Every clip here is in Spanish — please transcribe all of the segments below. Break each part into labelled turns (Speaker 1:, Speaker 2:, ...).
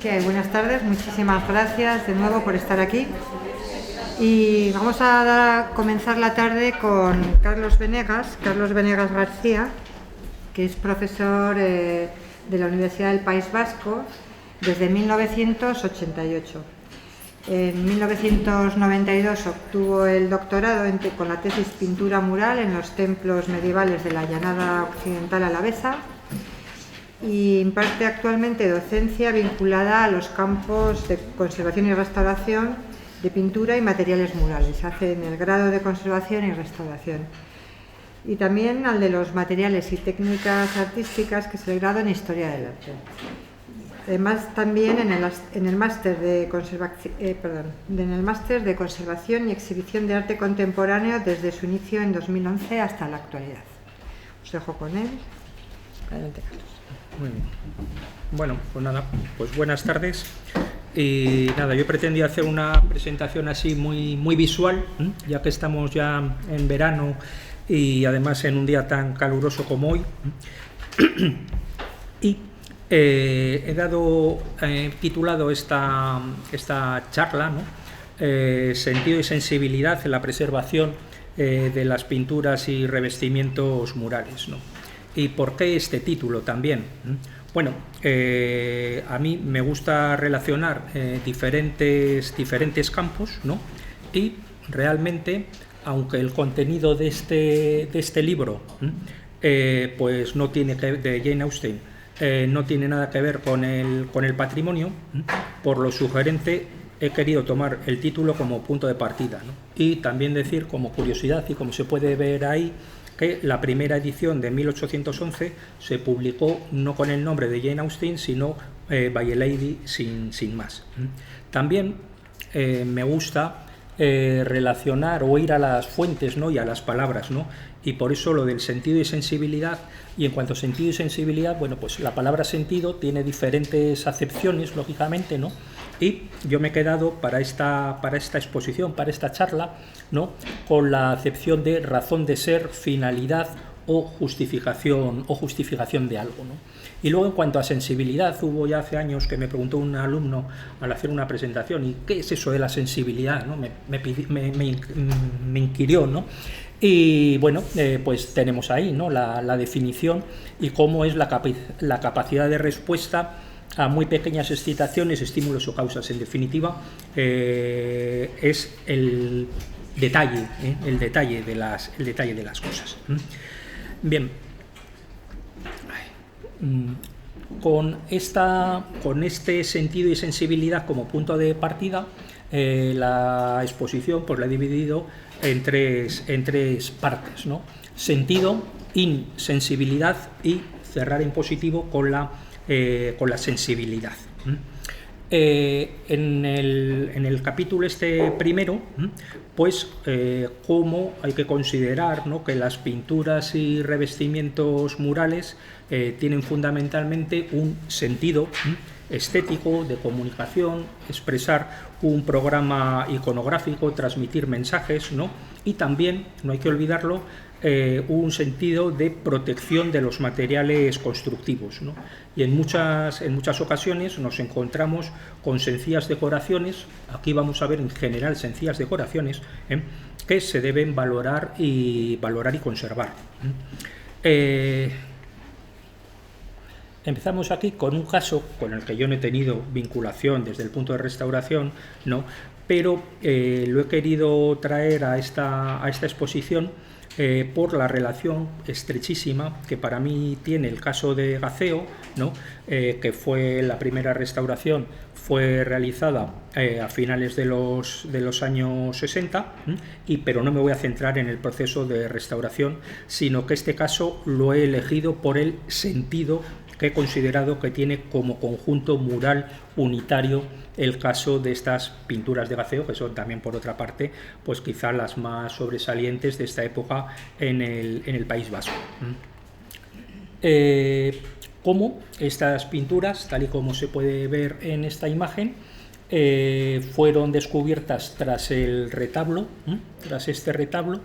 Speaker 1: Buenas tardes, muchísimas gracias de nuevo por estar aquí. Y vamos a comenzar la tarde con Carlos Venegas García, que es profesor de la Universidad del País Vasco desde 1988. En 1992 obtuvo el doctorado con la tesis Pintura mural en los templos medievales de la Llanada Occidental alavesa y imparte actualmente docencia vinculada a los campos de conservación y restauración de pintura y materiales murales. Hace en el grado de conservación y restauración. Y también al de los materiales y técnicas artísticas, que es el grado en Historia del Arte. Además, también en el máster de Conservación y Exhibición de Arte Contemporáneo desde su inicio en 2011 hasta la actualidad. Os dejo con él. Adelante, Carlos.
Speaker 2: Muy bien. Bueno, pues nada, pues buenas tardes. Y nada, yo pretendía hacer una presentación así muy visual, ya que estamos ya en verano y además en un día tan caluroso como hoy. Y he titulado esta charla, ¿no? Sentido y sensibilidad en la preservación de las pinturas y revestimientos murales, ¿no? ¿Y por qué este título también? Bueno, a mí me gusta relacionar diferentes campos, ¿no? Y realmente, aunque el contenido de este libro pues no tiene que ver, de Jane Austen, no tiene nada que ver con el patrimonio, por lo sugerente he querido tomar el título como punto de partida, ¿no? Y también decir, como curiosidad y como se puede ver ahí, que la primera edición de 1811 se publicó no con el nombre de Jane Austen, sino by a Lady sin más. También me gusta relacionar o ir a las fuentes, ¿no? Y a las palabras, ¿no? Y por eso lo del sentido y sensibilidad. Y en cuanto a sentido y sensibilidad, bueno, pues la palabra sentido tiene diferentes acepciones, lógicamente, ¿no? Y yo me he quedado para esta exposición, para esta charla, ¿no? Con la acepción de razón de ser, finalidad o justificación de algo, ¿no? Y luego, en cuanto a sensibilidad, hubo ya hace años que me preguntó un alumno al hacer una presentación, ¿y qué es eso de la sensibilidad, ¿no? Me inquirió, ¿no? Y bueno, pues tenemos ahí, ¿no? la definición y cómo es la capacidad de respuesta a muy pequeñas excitaciones, estímulos o causas. En definitiva, es el detalle de las cosas. Bien, con este sentido y sensibilidad como punto de partida, la exposición pues la he dividido en tres partes, ¿no? Sentido, insensibilidad y cerrar en positivo con la sensibilidad. En el capítulo primero, pues cómo hay que considerar, ¿no? Que las pinturas y revestimientos murales tienen fundamentalmente un sentido estético, de comunicación, expresar un programa iconográfico, transmitir mensajes, ¿no? Y también, no hay que olvidarlo, un sentido de protección de los materiales constructivos, ¿no? Y en muchas ocasiones nos encontramos con sencillas decoraciones, aquí vamos a ver en general sencillas decoraciones, que se deben valorar y conservar. Empezamos aquí con un caso con el que yo no he tenido vinculación desde el punto de restauración, ¿no? Pero lo he querido traer a esta exposición por la relación estrechísima que para mí tiene el caso de Gaceo, ¿no? Que fue la primera restauración, fue realizada a finales de los años 60, pero no me voy a centrar en el proceso de restauración, sino que este caso lo he elegido por el sentido que he considerado que tiene como conjunto mural unitario el caso de estas pinturas de Gaceo, que son también, por otra parte, pues quizá las más sobresalientes de esta época en el País Vasco. Cómo estas pinturas, tal y como se puede ver en esta imagen, fueron descubiertas tras el retablo, tras este retablo,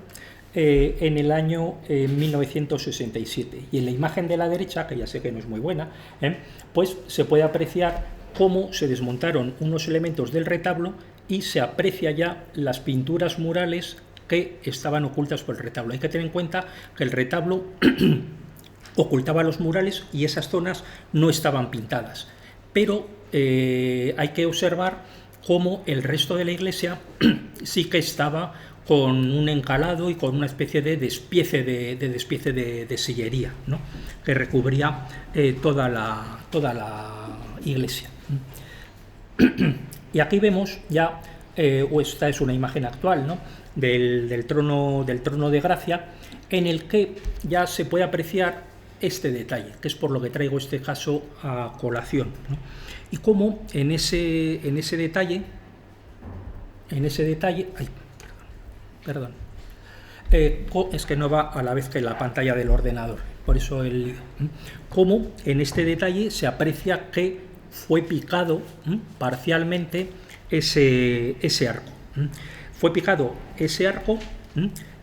Speaker 2: en el año 1967. Y en la imagen de la derecha, que ya sé que no es muy buena, pues se puede apreciar cómo se desmontaron unos elementos del retablo y se aprecia ya las pinturas murales que estaban ocultas por el retablo. Hay que tener en cuenta que el retablo ocultaba los murales y esas zonas no estaban pintadas, pero hay que observar cómo el resto de la iglesia sí que estaba con un encalado y con una especie de despiece de sillería, ¿no?, que recubría toda la iglesia. Y aquí vemos ya, esta es una imagen actual, ¿no?, del trono de gracia, en el que ya se puede apreciar este detalle, que es por lo que traigo este caso a colación, ¿no? Y cómo en ese detalle, perdón, es que no va a la vez que la pantalla del ordenador, por eso cómo en este detalle se aprecia que fue picado parcialmente ese arco. Fue picado ese arco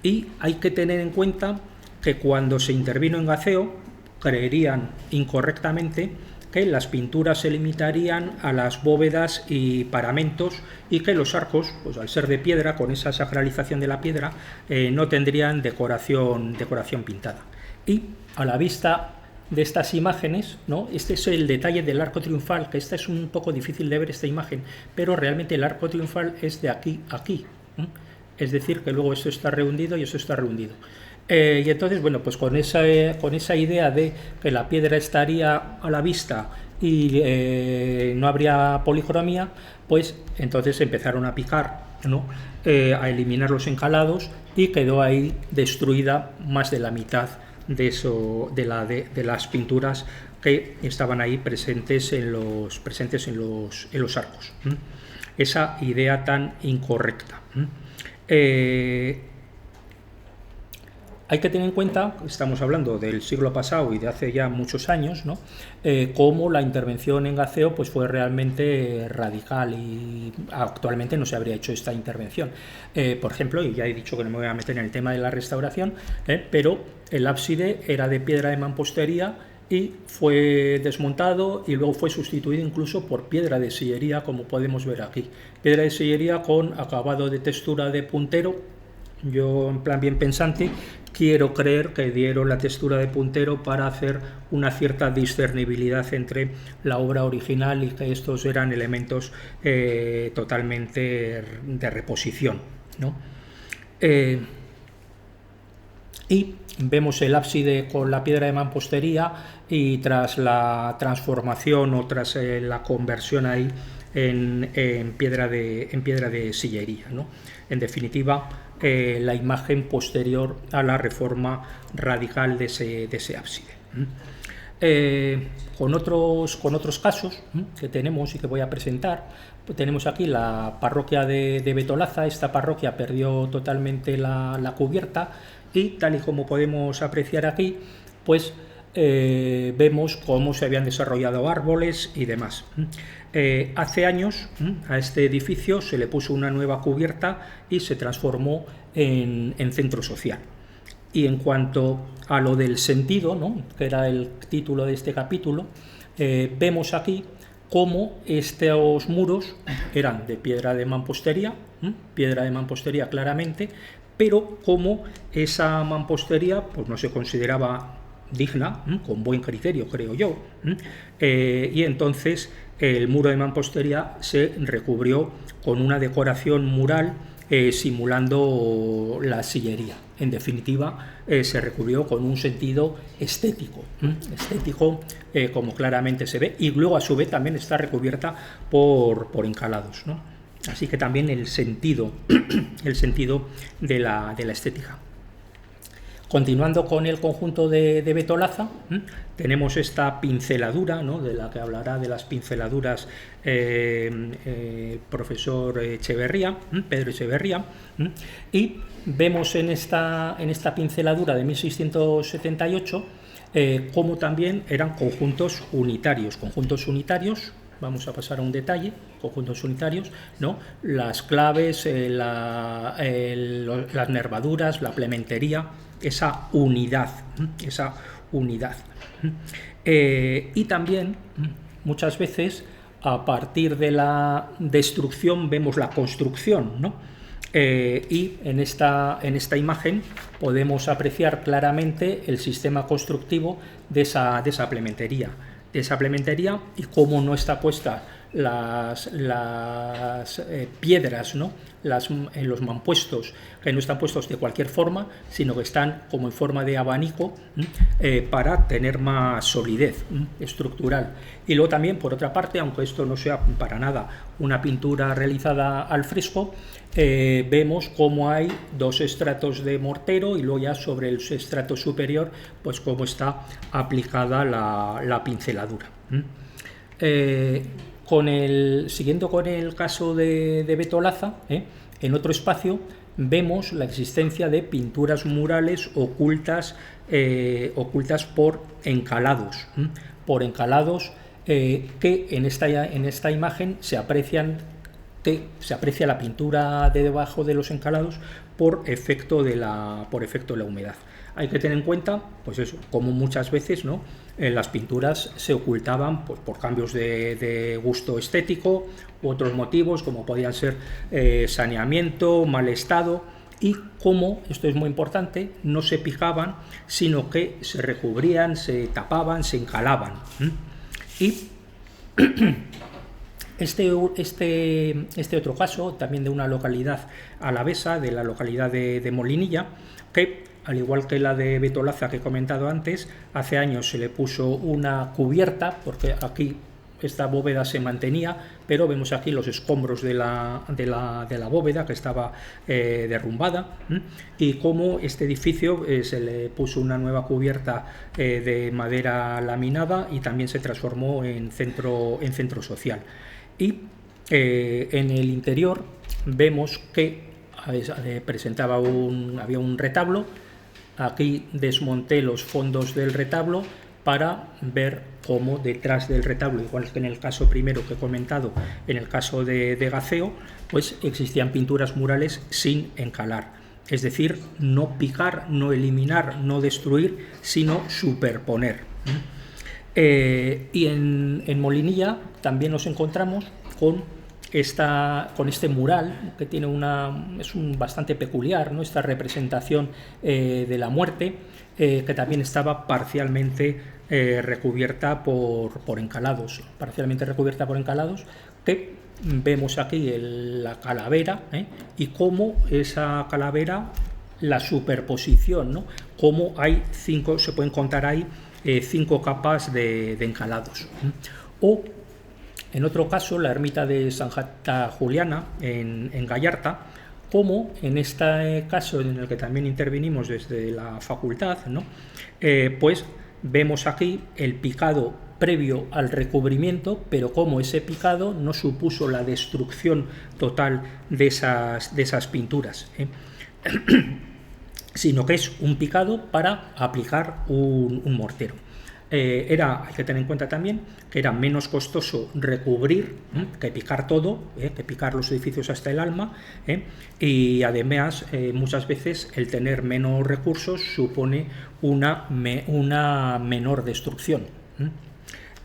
Speaker 2: y hay que tener en cuenta que cuando se intervino en Gaceo creerían incorrectamente que las pinturas se limitarían a las bóvedas y paramentos y que los arcos, pues al ser de piedra, con esa sacralización de la piedra, no tendrían decoración pintada. Y a la vista de estas imágenes, ¿no?, este es el detalle del arco triunfal, que esta es un poco difícil de ver, esta imagen, pero realmente el arco triunfal es de aquí a aquí, es decir, que luego esto está rehundido y esto está rehundido. Y entonces, bueno, pues con esa idea de que la piedra estaría a la vista y no habría policromía, pues entonces empezaron a picar, ¿no?, a eliminar los encalados, y quedó ahí destruida más de la mitad de las pinturas que estaban ahí presentes en los arcos. Esa idea tan incorrecta. Hay que tener en cuenta, estamos hablando del siglo pasado y de hace ya muchos años, ¿no?, cómo la intervención en Gaceo pues fue realmente radical, y actualmente no se habría hecho esta intervención. Por ejemplo, y ya he dicho que no me voy a meter en el tema de la restauración, pero el ábside era de piedra de mampostería y fue desmontado y luego fue sustituido incluso por piedra de sillería, como podemos ver aquí. Piedra de sillería con acabado de textura de puntero. Yo, en plan bien pensante, quiero creer que dieron la textura de puntero para hacer una cierta discernibilidad entre la obra original y que estos eran elementos totalmente de reposición, ¿no? Y vemos el ábside con la piedra de mampostería, y tras la transformación o tras la conversión ahí en piedra de sillería, ¿no? En definitiva, la imagen posterior a la reforma radical de ese ábside. Con otros casos que tenemos y que voy a presentar, pues tenemos aquí la parroquia de Betolaza. Esta parroquia perdió totalmente la cubierta, y tal y como podemos apreciar aquí, pues vemos cómo se habían desarrollado árboles y demás. Hace años a este edificio se le puso una nueva cubierta y se transformó en centro social. Y en cuanto a lo del sentido, ¿no?, que era el título de este capítulo, vemos aquí cómo estos muros eran de piedra de mampostería claramente, pero cómo esa mampostería pues no se consideraba digna, con buen criterio, creo yo, y entonces el muro de mampostería se recubrió con una decoración mural simulando la sillería. En definitiva, se recubrió con un sentido estético, como claramente se ve, y luego a su vez también está recubierta por encalados, ¿no? Así que también el sentido de la estética. Continuando con el conjunto de Betolaza, tenemos esta pinceladura, ¿no?, de la que hablará, de las pinceladuras el profesor Pedro Echeverría, y vemos en esta pinceladura de 1678 cómo también eran conjuntos unitarios. Vamos a pasar a un detalle, conjuntos unitarios, ¿no? Las claves, las nervaduras, la plementería, esa unidad. Y también muchas veces a partir de la destrucción vemos la construcción, ¿no? Y en esta imagen podemos apreciar claramente el sistema constructivo de esa plementería. Y cómo no está puesta las piedras, ¿no? En los mampuestos, que no están puestos de cualquier forma, sino que están como en forma de abanico para tener más solidez estructural. Y luego también, por otra parte, aunque esto no sea para nada una pintura realizada al fresco, vemos cómo hay dos estratos de mortero y luego ya sobre el estrato superior, pues cómo está aplicada la pinceladura. Siguiendo con el caso de Betolaza, en otro espacio vemos la existencia de pinturas murales ocultas por encalados, que en esta imagen se aprecia la pintura de debajo de los encalados por efecto de la humedad. Hay que tener en cuenta, pues eso, como muchas veces, ¿no? Las pinturas se ocultaban pues, por cambios de gusto estético u otros motivos, como podían ser saneamiento, mal estado, y como, esto es muy importante, no se picaban, sino que se recubrían, se tapaban, se encalaban. Y este otro caso, también de una localidad alavesa, de la localidad de Molinilla, que al igual que la de Betolaza que he comentado antes, hace años se le puso una cubierta, porque aquí esta bóveda se mantenía, pero vemos aquí los escombros de la bóveda que estaba derrumbada, y como este edificio se le puso una nueva cubierta de madera laminada y también se transformó en centro social. Y en el interior vemos que había un retablo. Aquí desmonté los fondos del retablo para ver cómo detrás del retablo, igual que en el caso primero que he comentado, en el caso de Gaceo, pues existían pinturas murales sin encalar. Es decir, no picar, no eliminar, no destruir, sino superponer. Y en Molinilla también nos encontramos con este mural que tiene es bastante peculiar, ¿no? Esta representación de la muerte, que también estaba parcialmente recubierta por encalados, que vemos aquí la calavera, y cómo esa calavera, la superposición, ¿no? Cómo hay se pueden contar ahí 5 capas de encalados. O en otro caso, la ermita de Santa Juliana en Gallarta, como en este caso en el que también intervenimos desde la facultad, ¿no? Pues vemos aquí el picado previo al recubrimiento, pero como ese picado no supuso la destrucción total de esas pinturas, sino que es un picado para aplicar un mortero. Hay que tener en cuenta también que era menos costoso recubrir que picar todo, que picar los edificios hasta el alma, y además muchas veces el tener menos recursos supone una menor destrucción.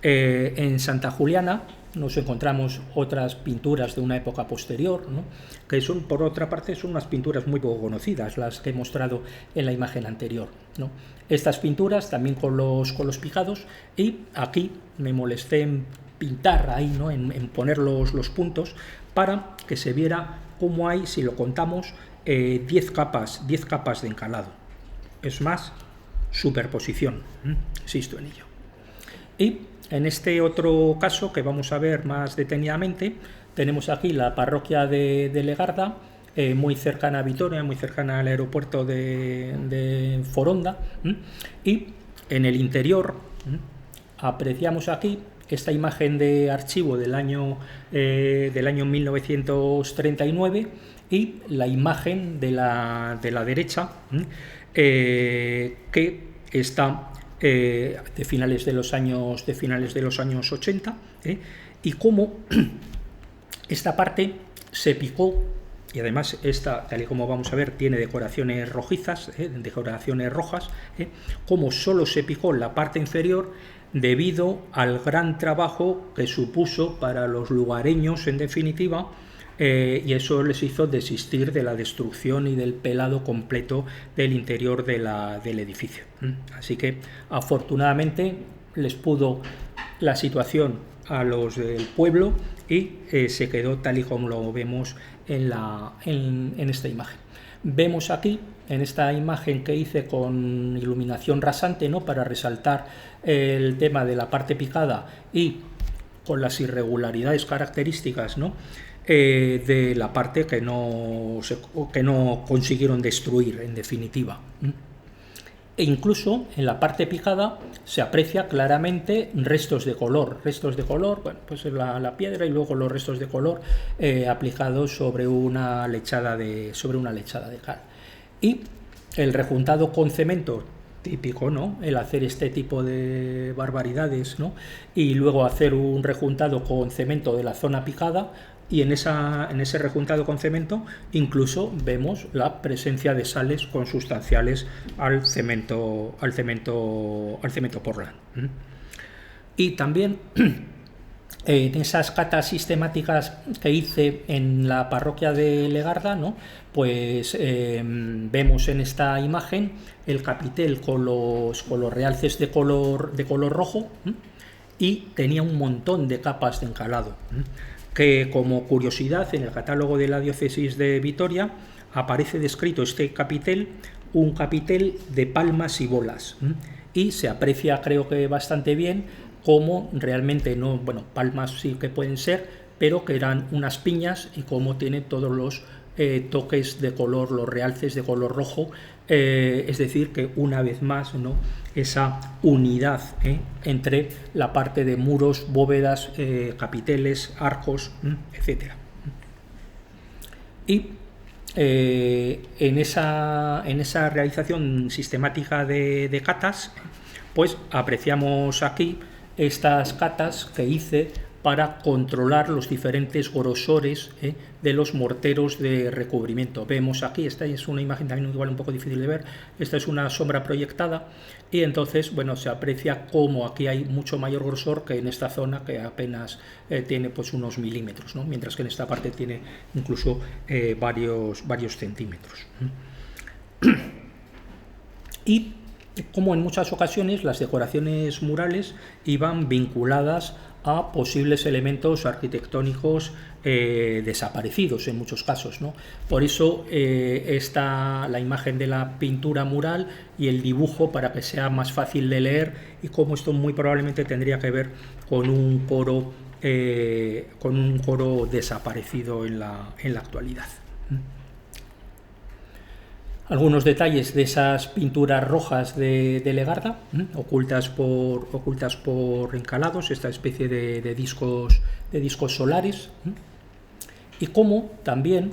Speaker 2: En Santa Juliana nos encontramos otras pinturas de una época posterior, ¿no? Que son, por otra parte, son unas pinturas muy poco conocidas, las que he mostrado en la imagen anterior, ¿no? Estas pinturas también con los picados, y aquí me molesté en pintar ahí, ¿no? en poner los puntos para que se viera cómo hay, si lo contamos, 10 capas de encalado. Es más, superposición, insisto en ello. Y en este otro caso, que vamos a ver más detenidamente, tenemos aquí la parroquia de Legarda, muy cercana a Vitoria, muy cercana al aeropuerto de Foronda, y en el interior apreciamos aquí esta imagen de archivo del año 1939 y la imagen de la derecha, que está de finales de los años 80, y cómo esta parte se picó, y además esta, tal y como vamos a ver, tiene decoraciones rojizas, decoraciones rojas, como solo se picó la parte inferior, debido al gran trabajo que supuso para los lugareños, en definitiva, y eso les hizo desistir de la destrucción y del pelado completo del interior del edificio. Así que afortunadamente les pudo la situación a los del pueblo y se quedó tal y como lo vemos en esta imagen. Vemos aquí, en esta imagen que hice con iluminación rasante, ¿no?, para resaltar el tema de la parte picada y con las irregularidades características, ¿no?, de la parte que no consiguieron destruir, en definitiva. E incluso en la parte picada se aprecia claramente restos de color, bueno, pues la piedra y luego los restos de color aplicados sobre una lechada de cal. Y el rejuntado con cemento, típico, ¿no?, el hacer este tipo de barbaridades, ¿no?, y luego hacer un rejuntado con cemento de la zona picada, y en ese rejuntado con cemento incluso vemos la presencia de sales consustanciales al cemento Portland. Y también en esas catas sistemáticas que hice en la parroquia de Legarda, ¿no?, pues vemos en esta imagen el capitel con los realces de color rojo, y tenía un montón de capas de encalado, que como curiosidad en el catálogo de la diócesis de Vitoria aparece descrito este capitel, un capitel de palmas y bolas, y se aprecia, creo que bastante bien, cómo realmente no, bueno, palmas sí que pueden ser, pero que eran unas piñas, y cómo tiene todos los toques de color, los realces de color rojo, es decir, que una vez más, ¿no?, esa unidad entre la parte de muros, bóvedas, capiteles, arcos, etc. Y en esa realización sistemática de catas, pues apreciamos aquí estas catas que hice para controlar los diferentes grosores de los morteros de recubrimiento. Vemos aquí, esta es una imagen también igual un poco difícil de ver, esta es una sombra proyectada, y entonces, bueno, se aprecia cómo aquí hay mucho mayor grosor que en esta zona, que apenas tiene pues unos milímetros, ¿no?, mientras que en esta parte tiene incluso varios centímetros. Y como en muchas ocasiones las decoraciones murales iban vinculadas a posibles elementos arquitectónicos desaparecidos en muchos casos, ¿no? Por eso está la imagen de la pintura mural y el dibujo, para que sea más fácil de leer, y como esto muy probablemente tendría que ver con un coro desaparecido en la actualidad. Algunos detalles de esas pinturas rojas de Legarda, ocultas por encalados, esta especie de discos solares, y cómo también,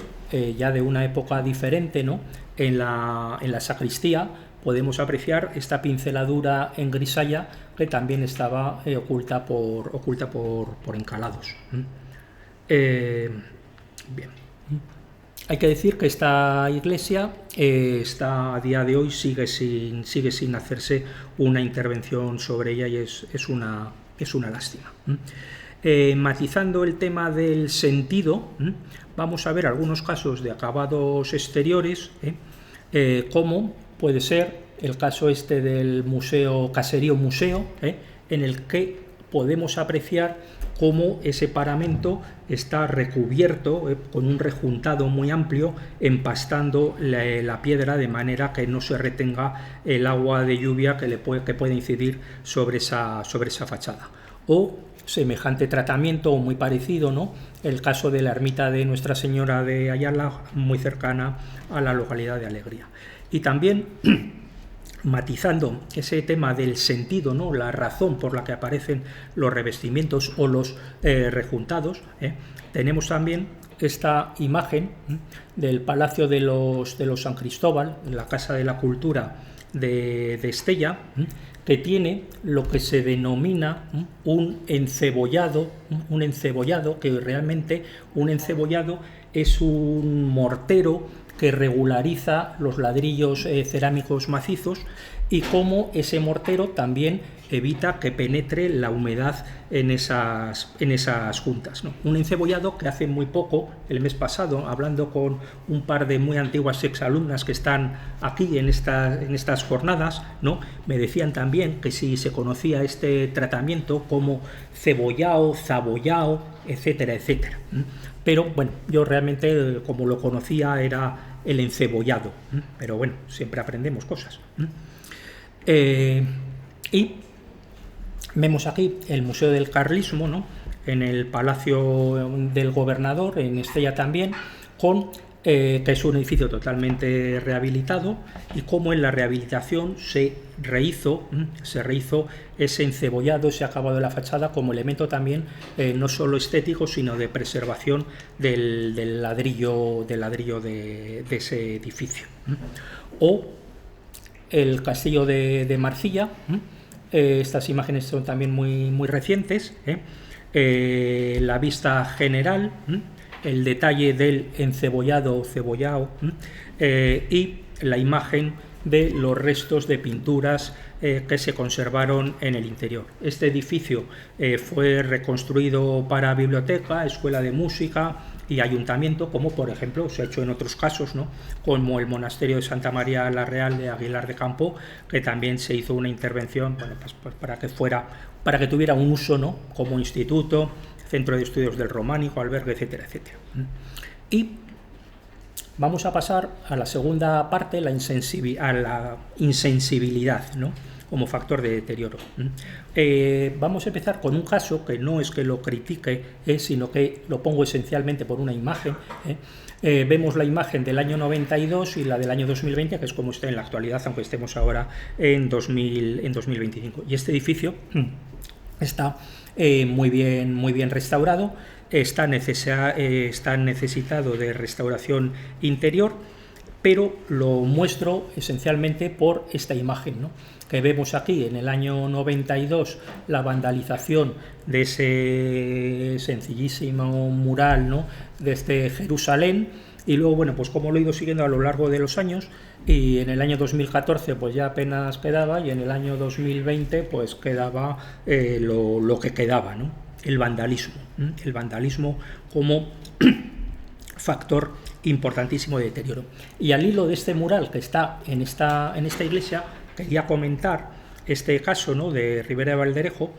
Speaker 2: ya de una época diferente, ¿no?, en la sacristía podemos apreciar esta pinceladura en grisalla que también estaba oculta por encalados. Bien. Hay que decir que esta iglesia está a día de hoy sigue sin hacerse una intervención sobre ella, y es una lástima. Matizando el tema del sentido, vamos a ver algunos casos de acabados exteriores, como puede ser el caso este del caserío museo, en el que podemos apreciar cómo ese paramento está recubierto con un rejuntado muy amplio, empastando la piedra de manera que no se retenga el agua de lluvia que puede incidir sobre esa fachada. O semejante tratamiento, o muy parecido, ¿no?, el caso de la ermita de Nuestra Señora de Ayala, muy cercana a la localidad de Alegría. Y también matizando ese tema del sentido, ¿no?, la razón por la que aparecen los revestimientos o los rejuntados, tenemos también esta imagen del Palacio de los San Cristóbal, en la Casa de la Cultura de Estella, que tiene lo que se denomina un encebollado, que realmente un encebollado es un mortero que regulariza los ladrillos cerámicos macizos, y cómo ese mortero también evita que penetre la humedad en esas juntas, ¿no? Un encebollado que hace muy poco, el mes pasado, hablando con un par de muy antiguas exalumnas que están aquí en estas jornadas, ¿no?, me decían también que si se conocía este tratamiento como cebollao, zabollao, etcétera, etcétera. Pero bueno, yo realmente como lo conocía era el encebollado, pero bueno, siempre aprendemos cosas. Y vemos aquí el Museo del Carlismo, ¿no?, en el Palacio del Gobernador, en Estella también, que es un edificio totalmente rehabilitado, y cómo en la rehabilitación se rehizo ese encebollado, ese acabado de la fachada, como elemento también no solo estético, sino de preservación del ladrillo de ese edificio. O el Castillo de Marcilla. Estas imágenes son también muy recientes. La vista general, el detalle del encebollado o cebollao, y la imagen de los restos de pinturas que se conservaron en el interior. Este edificio fue reconstruido para biblioteca, escuela de música y ayuntamiento, como por ejemplo se ha hecho en otros casos, ¿no?, como el monasterio de Santa María la Real de Aguilar de Campo, que también se hizo una intervención, bueno, pues para que tuviera un uso, ¿no?, como instituto, centro de estudios del románico, albergue, etcétera, etcétera. Y vamos a pasar a la segunda parte, a la insensibilidad, ¿no?, como factor de deterioro. Vamos a empezar con un caso que no es que lo critique, sino que lo pongo esencialmente por una imagen. Vemos la imagen del año 92 y la del año 2020, que es como está en la actualidad, aunque estemos ahora en 2025. Y este edificio está muy bien restaurado, está necesitado de restauración interior, pero lo muestro esencialmente por esta imagen, ¿no?, que vemos aquí en el año 92, la vandalización de ese sencillísimo mural, ¿no?, desde Jerusalén, y luego, bueno, pues como lo he ido siguiendo a lo largo de los años, y en el año 2014 pues ya apenas quedaba, y en el año 2020 pues quedaba lo que quedaba, ¿no?, el vandalismo como factor importantísimo de deterioro. Y al hilo de este mural que está en esta iglesia, quería comentar este caso, ¿no?, de Ribera de Valderejo.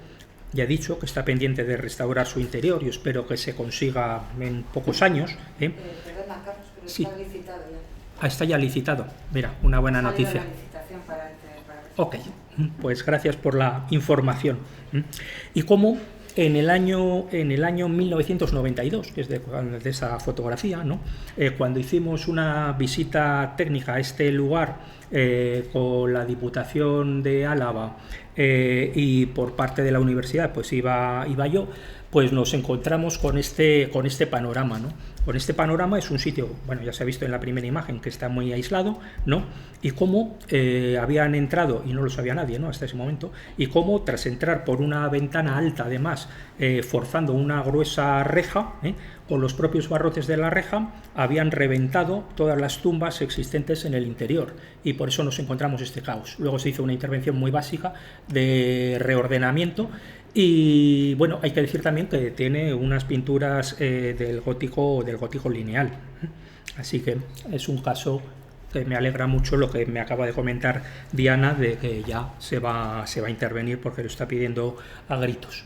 Speaker 2: Ya he dicho que está pendiente de restaurar su interior y espero que se consiga en pocos años.
Speaker 1: Perdona, Carlos, pero sí, está licitado ya.
Speaker 2: Está ya licitado. Mira, una buena noticia. Ok, pues gracias por la información. Y cómo en el año 1992, que es de esa fotografía, ¿no?, cuando hicimos una visita técnica a este lugar con la Diputación de Álava y por parte de la universidad, pues iba yo, pues nos encontramos con este panorama, ¿no? Con este panorama. Es un sitio, bueno, ya se ha visto en la primera imagen, que está muy aislado, ¿no?, y cómo habían entrado, y no lo sabía nadie, ¿no?, hasta ese momento, y cómo tras entrar por una ventana alta, además, forzando una gruesa reja, con los propios barrotes de la reja, habían reventado todas las tumbas existentes en el interior, y por eso nos encontramos este caos. Luego se hizo una intervención muy básica de reordenamiento. Y bueno, hay que decir también que tiene unas pinturas del gótico lineal. Así que es un caso que me alegra mucho lo que me acaba de comentar Diana, de que ya se va a intervenir porque lo está pidiendo a gritos.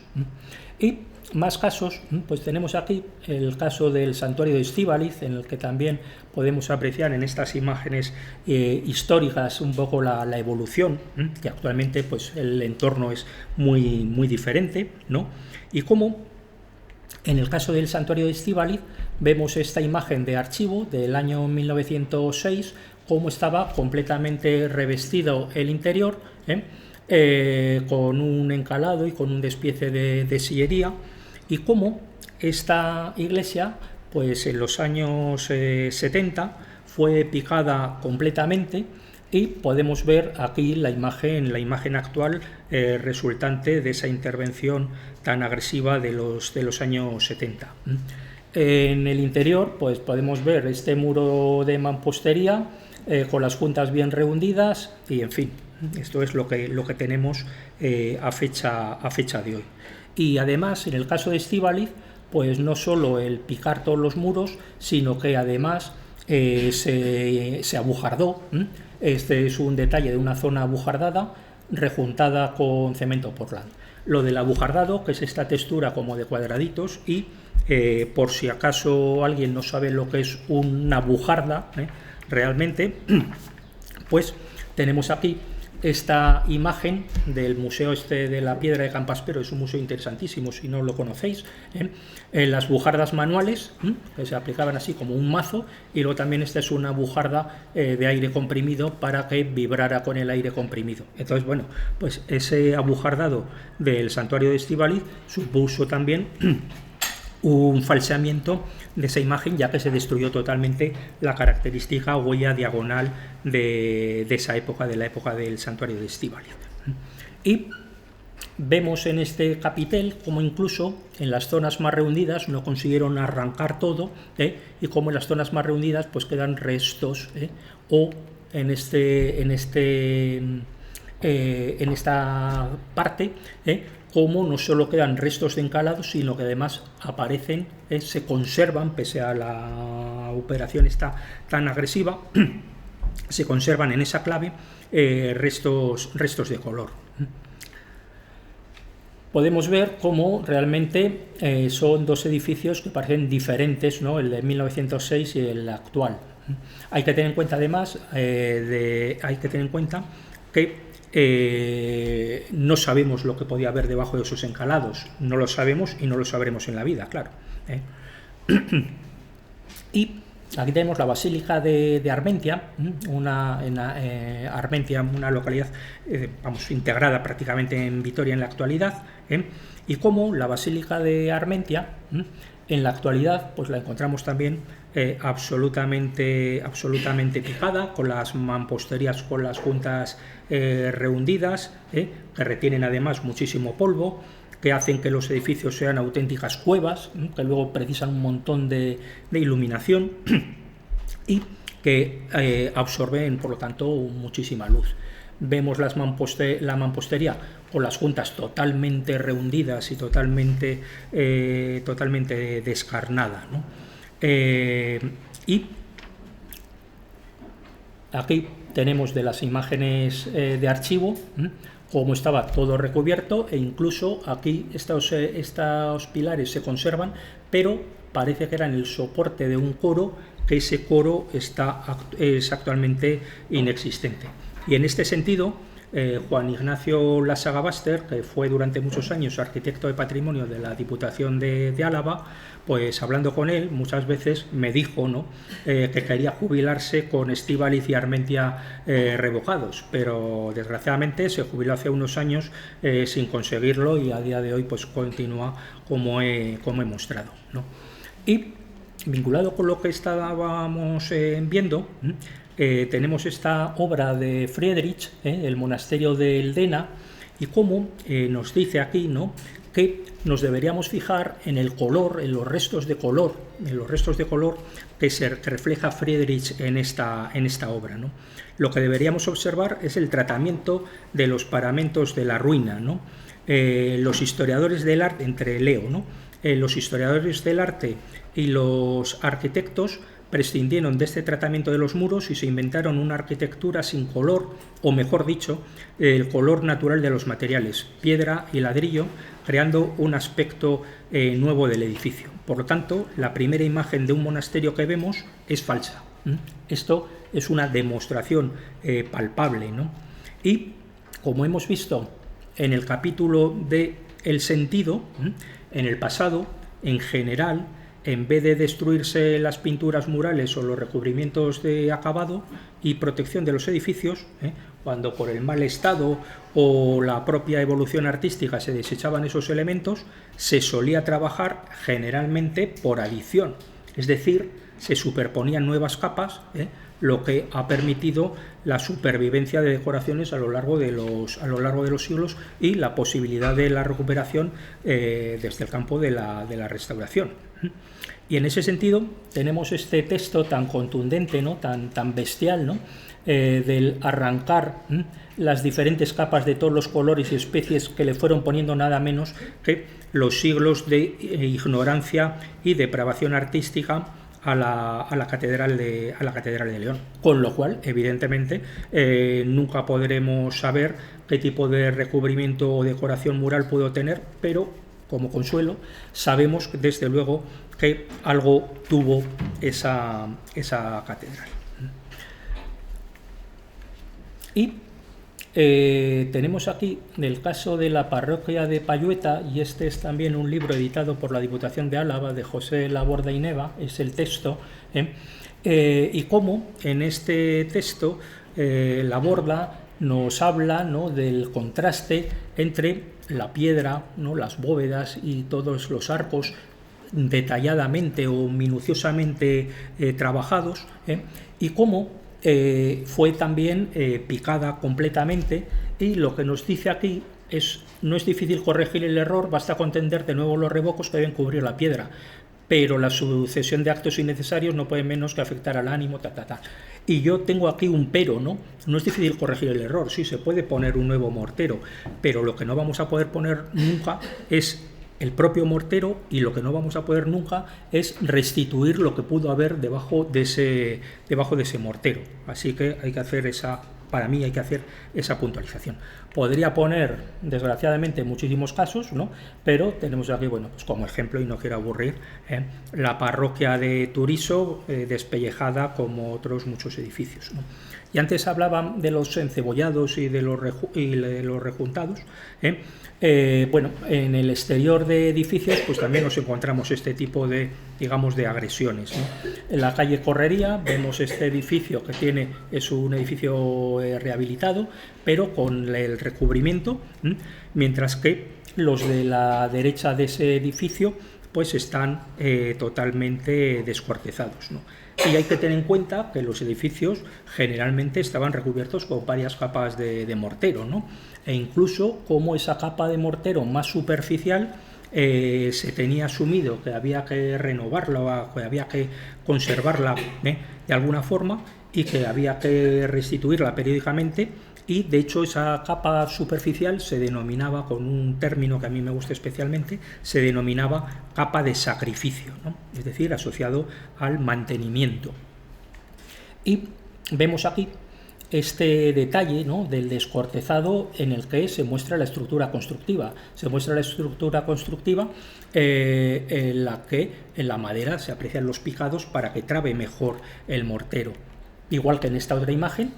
Speaker 2: Y más casos, pues tenemos aquí el caso del santuario de Estíbaliz, en el que también podemos apreciar en estas imágenes históricas un poco la evolución, que actualmente pues el entorno es muy diferente, ¿no? Y como en el caso del santuario de Estíbaliz vemos esta imagen de archivo del año 1906, cómo estaba completamente revestido el interior, con un encalado y con un despiece de sillería, y cómo esta iglesia, pues en los años 70 fue picada completamente, y podemos ver aquí la imagen actual resultante de esa intervención tan agresiva de los años 70. En el interior pues podemos ver este muro de mampostería con las juntas bien rehundidas y, en fin, esto es lo que tenemos a fecha de hoy. Y además, en el caso de Estíbaliz, pues no solo el picar todos los muros, sino que además se abujardó. Este es un detalle de una zona abujardada rejuntada con cemento Portland. Lo del abujardado, que es esta textura como de cuadraditos, y por si acaso alguien no sabe lo que es una bujarda, realmente, pues tenemos aquí esta imagen del Museo de la Piedra de Campaspero. Es un museo interesantísimo si no lo conocéis. Las bujardas manuales, que se aplicaban así como un mazo, y luego también esta es una bujarda de aire comprimido para que vibrara con el aire comprimido. Entonces, bueno, pues ese abujardado del santuario de Estíbaliz supuso también un falseamiento de esa imagen, ya que se destruyó totalmente la característica huella diagonal de esa época, de la época del santuario de Estíbaliz. Y vemos en este capitel como incluso en las zonas más rehundidas no consiguieron arrancar todo, y como en las zonas más rehundidas pues quedan restos, o en esta parte, como no solo quedan restos de encalados, sino que además aparecen, se conservan, pese a la operación esta tan agresiva, se conservan en esa clave restos de color. Podemos ver cómo realmente son dos edificios que parecen diferentes, ¿no? El de 1906 y el actual. Hay que tener en cuenta además, que no sabemos lo que podía haber debajo de esos encalados, no lo sabemos y no lo sabremos en la vida, claro. Y aquí tenemos la Basílica de Armentia, Armentia, una localidad integrada prácticamente en Vitoria en la actualidad, y como la Basílica de Armentia en la actualidad pues la encontramos también absolutamente picada, con las mamposterías, con las juntas rehundidas, que retienen además muchísimo polvo, que hacen que los edificios sean auténticas cuevas, que luego precisan un montón de iluminación y que absorben, por lo tanto, muchísima luz. Vemos la mampostería con las juntas totalmente rehundidas y totalmente descarnada, ¿no? Y aquí tenemos de las imágenes de archivo cómo estaba todo recubierto, e incluso aquí estos pilares se conservan, pero parece que eran el soporte de un coro, que ese coro es actualmente inexistente. Y en este sentido, Juan Ignacio Lasagabaster, que fue durante muchos años arquitecto de patrimonio de la Diputación de Álava, pues hablando con él muchas veces me dijo, ¿no?, que quería jubilarse con Estíbaliz y Armentia revocados, pero desgraciadamente se jubiló hace unos años sin conseguirlo, y a día de hoy pues continúa como he mostrado, ¿no? Y vinculado con lo que estábamos viendo, tenemos esta obra de Friedrich, el monasterio de Eldena, y cómo nos dice aquí, ¿no?, que nos deberíamos fijar en el color, en los restos de color que refleja Friedrich en esta obra, ¿no? Lo que deberíamos observar es el tratamiento de los paramentos de la ruina, ¿no? Los historiadores del arte, entre Leo, ¿no?, los historiadores del arte y los arquitectos prescindieron de este tratamiento de los muros y se inventaron una arquitectura sin color, o mejor dicho, el color natural de los materiales, piedra y ladrillo, creando un aspecto nuevo del edificio. Por lo tanto, la primera imagen de un monasterio que vemos es falsa. Esto es una demostración palpable, ¿no? Y, como hemos visto en el capítulo de El sentido, en el pasado, en general, en vez de destruirse las pinturas murales o los recubrimientos de acabado y protección de los edificios, cuando por el mal estado o la propia evolución artística se desechaban esos elementos, se solía trabajar generalmente por adición, es decir, se superponían nuevas capas, lo que ha permitido la supervivencia de decoraciones a lo largo de los siglos y la posibilidad de la recuperación desde el campo de la restauración. Y en ese sentido tenemos este texto tan contundente, ¿no? tan bestial, ¿no? Del arrancar las diferentes capas de todos los colores y especies que le fueron poniendo nada menos que los siglos de ignorancia y depravación artística a la Catedral de León, con lo cual, evidentemente, nunca podremos saber qué tipo de recubrimiento o decoración mural pudo tener, pero como consuelo sabemos desde luego que algo tuvo esa catedral. Y tenemos aquí el caso de la parroquia de Pallueta, y este es también un libro editado por la Diputación de Álava, de José Laborda y Neva, es el texto, y cómo en este texto Laborda nos habla, ¿no?, del contraste entre la piedra, ¿no?, las bóvedas y todos los arcos detalladamente o minuciosamente trabajados, y cómo fue también picada completamente, y lo que nos dice aquí no es difícil corregir el error, basta con tender de nuevo los revocos que deben cubrir la piedra, pero la sucesión de actos innecesarios no puede menos que afectar al ánimo, Y yo tengo aquí un pero, ¿no? No es difícil corregir el error, sí, se puede poner un nuevo mortero, pero lo que no vamos a poder poner nunca es el propio mortero, y lo que no vamos a poder nunca es restituir lo que pudo haber debajo de ese mortero. Así que hay que hacer para mí hay que hacer esa puntualización. Podría poner, desgraciadamente, muchísimos casos, ¿no? Pero tenemos aquí, bueno, pues como ejemplo, y no quiero aburrir, la parroquia de Turiso, despellejada como otros muchos edificios, ¿no? Y antes hablaban de los encebollados y de los rejuntados. Bueno, en el exterior de edificios pues también nos encontramos este tipo de, digamos, de agresiones, ¿no? En la calle Correría vemos este edificio que es un edificio rehabilitado, pero con el recubrimiento, mientras que los de la derecha de ese edificio pues están totalmente descuartizados, ¿no? Y hay que tener en cuenta que los edificios generalmente estaban recubiertos con varias capas de mortero, ¿no? E incluso como esa capa de mortero más superficial se tenía asumido que había que renovarla, que había que conservarla de alguna forma, y que había que restituirla periódicamente. Y de hecho esa capa superficial se denominaba, con un término que a mí me gusta especialmente, se denominaba capa de sacrificio, ¿no? Es decir, asociado al mantenimiento. Y vemos aquí este detalle, ¿no?, del descortezado, en el que se muestra la estructura constructiva. Se muestra la estructura constructiva en la que en la madera se aprecian los picados para que trabe mejor el mortero. Igual que en esta otra imagen,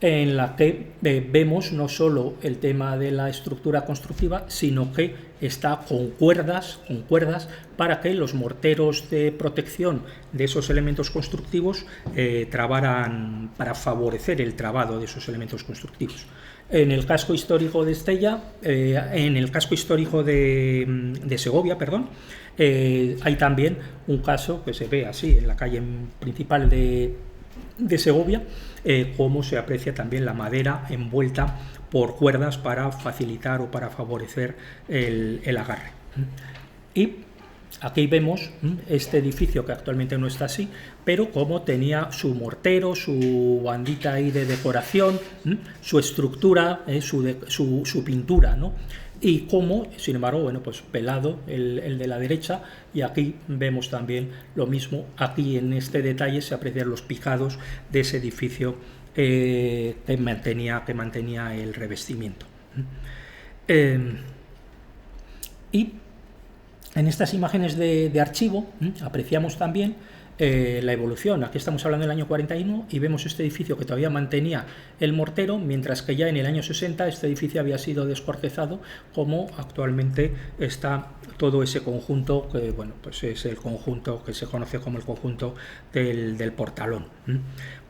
Speaker 2: en la que vemos no solo el tema de la estructura constructiva, sino que está con cuerdas para que los morteros de protección de esos elementos constructivos trabaran, para favorecer el trabado de esos elementos constructivos. En el casco histórico de Estella, en el casco histórico de Segovia, perdón, hay también un caso que se ve así en la calle principal de Segovia, cómo se aprecia también la madera envuelta por cuerdas para facilitar o para favorecer el agarre. Y aquí vemos este edificio, que actualmente no está así, pero cómo tenía su mortero, su bandita ahí de decoración, su estructura, su pintura, ¿no? Y cómo, sin embargo, bueno, pues pelado el de la derecha, y aquí vemos también lo mismo. Aquí en este detalle se aprecian los picados de ese edificio que mantenía el revestimiento. Y en estas imágenes de archivo apreciamos también la evolución. Aquí estamos hablando del año 41 y vemos este edificio que todavía mantenía el mortero, mientras que ya en el año 60 este edificio había sido descortezado, como actualmente está todo ese conjunto, que bueno, pues es el conjunto que se conoce como el conjunto del Portalón.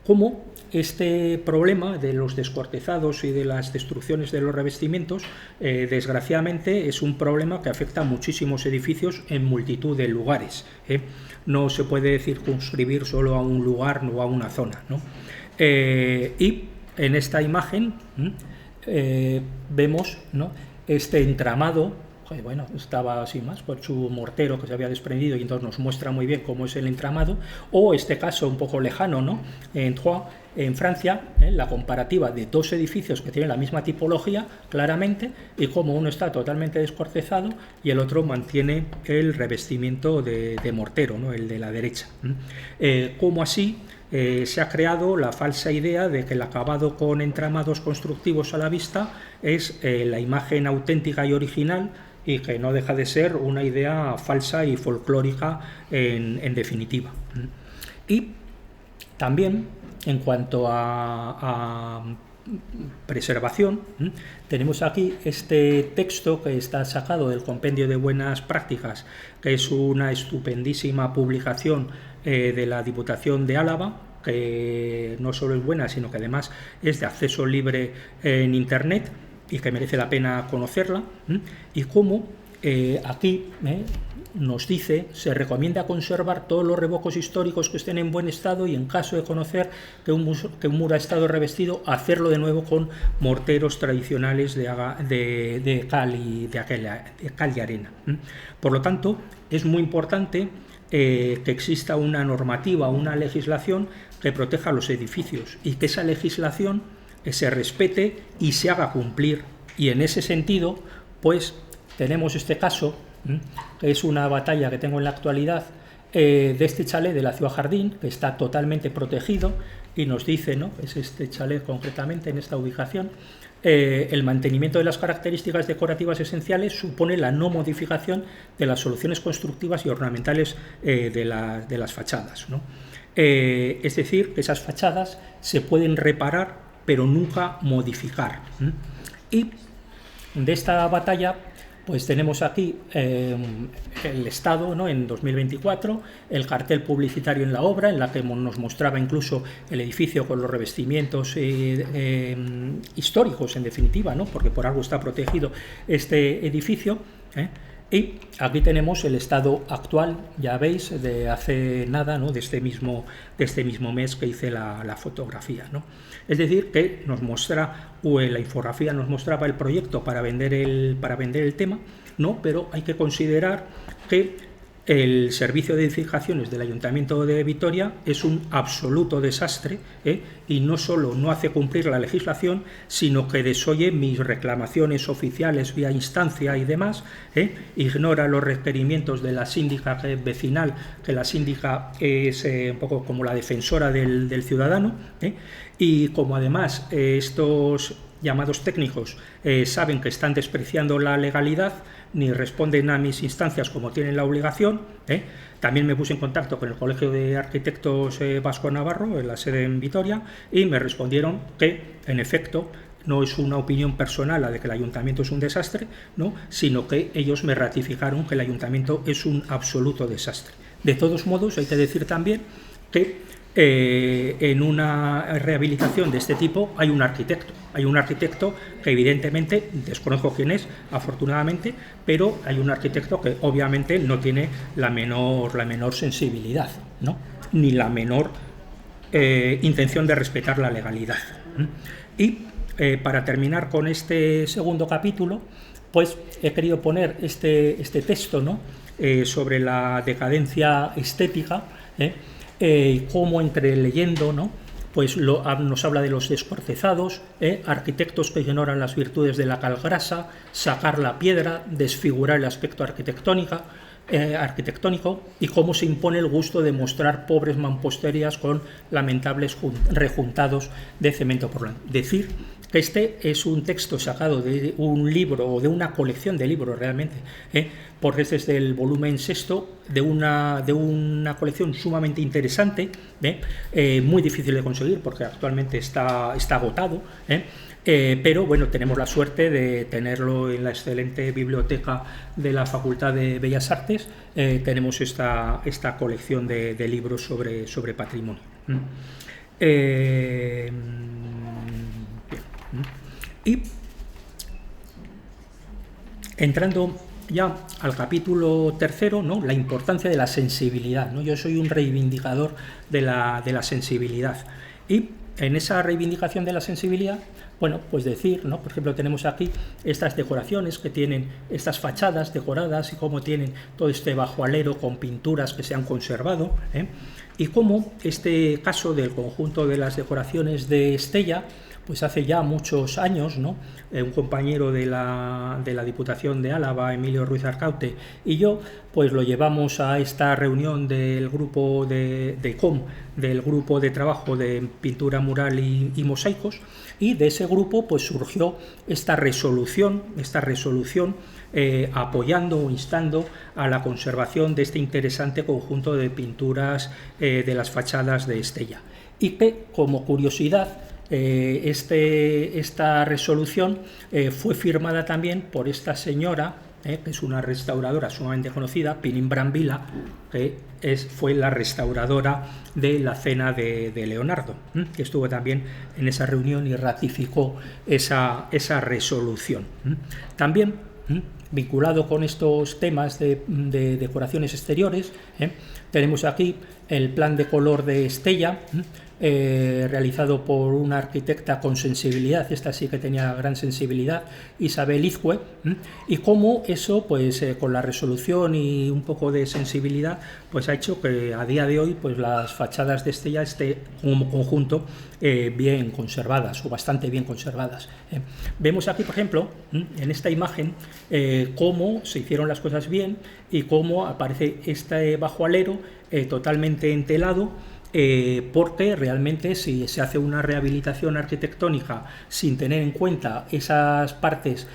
Speaker 2: Como este problema de los descortezados y de las destrucciones de los revestimientos, desgraciadamente, es un problema que afecta a muchísimos edificios en multitud de lugares. No se puede circunscribir solo a un lugar o a una zona, ¿no? Y en esta imagen vemos, ¿no?, este entramado bueno, estaba sin más por su mortero que se había desprendido, y entonces nos muestra muy bien cómo es el entramado. O este caso un poco lejano, ¿no? En Troyes, en Francia, la comparativa de dos edificios que tienen la misma tipología claramente, y cómo uno está totalmente descortezado y el otro mantiene el revestimiento de mortero, ¿no? El de la derecha. Cómo así se ha creado la falsa idea de que el acabado con entramados constructivos a la vista es la imagen auténtica y original, y que no deja de ser una idea falsa y folclórica en definitiva. Y también, en cuanto a preservación, tenemos aquí este texto que está sacado del Compendio de Buenas Prácticas, que es una estupendísima publicación de la Diputación de Álava, que no solo es buena, sino que además es de acceso libre en Internet y que merece la pena conocerla. Y cómo aquí nos dice, se recomienda conservar todos los revocos históricos que estén en buen estado, y en caso de conocer que un muro ha estado revestido, hacerlo de nuevo con morteros tradicionales de cal y arena. Por lo tanto, es muy importante que exista una normativa, una legislación que proteja los edificios, y que esa legislación se respete y se haga cumplir. Y en ese sentido, pues tenemos este caso, que es una batalla que tengo en la actualidad, de este chalet de la Ciudad Jardín, que está totalmente protegido, y nos dice, ¿no? Es este chalet concretamente en esta ubicación, el mantenimiento de las características decorativas esenciales supone la no modificación de las soluciones constructivas y ornamentales de las fachadas, ¿no? Es decir, que esas fachadas se pueden reparar, pero nunca modificar. Y de esta batalla, pues tenemos aquí el estado, ¿no? En 2024, el cartel publicitario en la obra, en la que nos mostraba incluso el edificio con los revestimientos históricos, en definitiva, ¿no? Porque por algo está protegido este edificio. Y aquí tenemos el estado actual, ya veis, de hace nada, ¿no? de este mismo mes que hice la fotografía, ¿no? Es decir, que nos muestra, la infografía nos mostraba el proyecto para vender el tema, ¿no? Pero hay que considerar que el servicio de edificaciones del Ayuntamiento de Vitoria es un absoluto desastre, y no solo no hace cumplir la legislación, sino que desoye mis reclamaciones oficiales vía instancia y demás, ignora los requerimientos de la síndica vecinal, que la síndica es un poco como la defensora del ciudadano, y como además estos llamados técnicos saben que están despreciando la legalidad, ni responden a mis instancias como tienen la obligación. También me puse en contacto con el Colegio de Arquitectos Vasco-Navarro, en la sede en Vitoria, y me respondieron que, en efecto, no es una opinión personal la de que el ayuntamiento es un desastre, ¿no? Sino que ellos me ratificaron que el ayuntamiento es un absoluto desastre. De todos modos, hay que decir también que en una rehabilitación de este tipo hay un arquitecto que evidentemente, desconozco quién es, afortunadamente, pero hay un arquitecto que obviamente no tiene la menor sensibilidad, ¿no? Ni la menor intención de respetar la legalidad. Y para terminar con este segundo capítulo, pues he querido poner este texto, ¿no? Sobre la decadencia estética, y cómo entreleyendo, ¿no? Pues nos habla de los descortezados, arquitectos que ignoran las virtudes de la cal grasa, sacar la piedra, desfigurar el aspecto arquitectónico, y cómo se impone el gusto de mostrar pobres mamposterías con lamentables rejuntados de cemento portland. Decir que este es un texto sacado de un libro, o de una colección de libros realmente, porque este es del volumen sexto de una colección sumamente interesante, muy difícil de conseguir porque actualmente está agotado, pero bueno, tenemos la suerte de tenerlo en la excelente biblioteca de la Facultad de Bellas Artes. Tenemos esta colección de libros sobre patrimonio. Y entrando ya al capítulo tercero, ¿no? La importancia de la sensibilidad, ¿no? Yo soy un reivindicador de la sensibilidad, y en esa reivindicación de la sensibilidad, bueno, pues decir, ¿no? Por ejemplo, tenemos aquí estas decoraciones que tienen estas fachadas decoradas y cómo tienen todo este bajo alero con pinturas que se han conservado, y cómo este caso del conjunto de las decoraciones de Estella, pues hace ya muchos años, ¿no? Un compañero de la Diputación de Álava, Emilio Ruiz Arcaute, y yo, pues lo llevamos a esta reunión del grupo de COM, del grupo de trabajo de pintura mural y mosaicos, y de ese grupo pues surgió esta resolución apoyando o instando a la conservación de este interesante conjunto de pinturas de las fachadas de Estella. Y que, como curiosidad, esta resolución fue firmada también por esta señora, que es una restauradora sumamente conocida, Pinín Brambila, que fue la restauradora de la cena de Leonardo, que estuvo también en esa reunión y ratificó esa resolución. También, vinculado con estos temas de decoraciones exteriores, tenemos aquí el plan de color de Estella, realizado por una arquitecta con sensibilidad, esta sí que tenía gran sensibilidad, Isabel Izcue, y cómo eso, pues con la resolución y un poco de sensibilidad, pues ha hecho que a día de hoy pues las fachadas de Estella estén como conjunto bien conservadas o bastante bien conservadas. Vemos aquí, por ejemplo, en esta imagen, cómo se hicieron las cosas bien y cómo aparece este bajo alero totalmente entelado, porque realmente si se hace una rehabilitación arquitectónica sin tener en cuenta esas partes